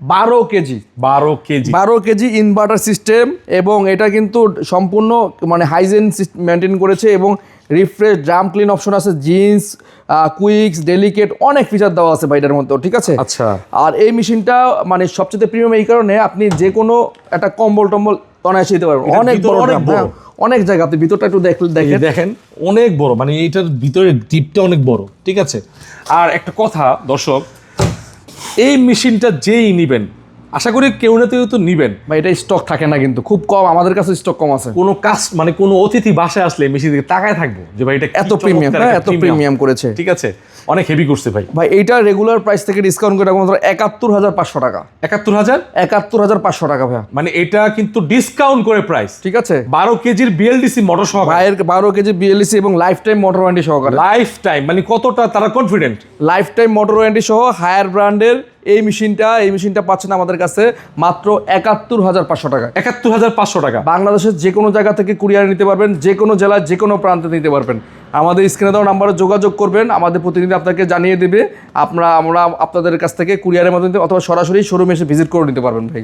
12 KG 12 KG inverter system, এবং এটা কিন্তু সম্পূর্ণ মানে হাইজেন মেনটেন করেছে, এবং রিফ্রেশ ড্রাম ক্লিন অপশন আছে, জিন্স কুইক্স ডেলিকেট অনেক ফিচার দেওয়া আছে ভাইটার মধ্যে, ঠিক আছে। আচ্ছা, আর এই মেশিনটা মানে সবচেয়ে প্রিমিয়াম এই কারণে আপনি যে কোনো একটা কম্বল টম্বল তনায়াসে দিতে পারবেন। অনেক বড়, অনেক জায়গা, আপনি ভিতরটা একটু দেখেন অনেক বড়, মানে এইটার ভিতরে ডিপটা অনেক বড়, ঠিক আছে। আর একটা কথা দর্শক, এই মেশিনটা যেই নিবেন, আশা করি কেউ না কেউ তো নিবেন ভাই, এটা স্টক থাকে না, কিন্তু খুব কম, আমাদের কাছে স্টক কম আছে। কোনো কাজ মানে কোনো অতিথি বাসায় আসলে মেশিন দিকে তাকায় থাকবো যে ভাই এটা এত প্রিমিয়াম, এত প্রিমিয়াম করেছে, ঠিক আছে, অনেক হেভি করছে ভাই। ভাই এইটা রেগুলার প্রাইস থেকে ডিসকাউন্ট করে মাত্র 71,500 টাকা। 71,500 টাকা ভাই, মানে এটা কিন্তু ডিসকাউন্ট করে প্রাইস, ঠিক আছে। 12 কেজির বিএলডিসি মোটর সহ ভাইয়ের 12 কেজি বিএলসি এবং লাইফ টাইম মোটর ওয়ারেন্টি সহকারে। লাইফ টাইম মানে কতটা তারা confident, life time motor warranty সহ হায়ার ব্র্যান্ডের এই মেশিনটা পাচ্ছেন আমাদের কাছে মাত্র 71,500 টাকা। 71,500 টাকা। বাংলাদেশের যে কোনো জায়গা থেকে কুরিয়ার নিতে পারবেন, যে কোনো জেলার যে কোনো প্রান্তে নিতে পারবেন। আমাদের স্ক্রিনে দেওয়া নাম্বারে যোগাযোগ করবেন, আমাদের প্রতিনিধি আপনাকে জানিয়ে দেবে। আমরা আপনাদের কাছ থেকে কুরিয়ারের মাধ্যমে অথবা সরাসরি শোরুমে এসে ভিজিট করে নিতে পারবেন ভাই।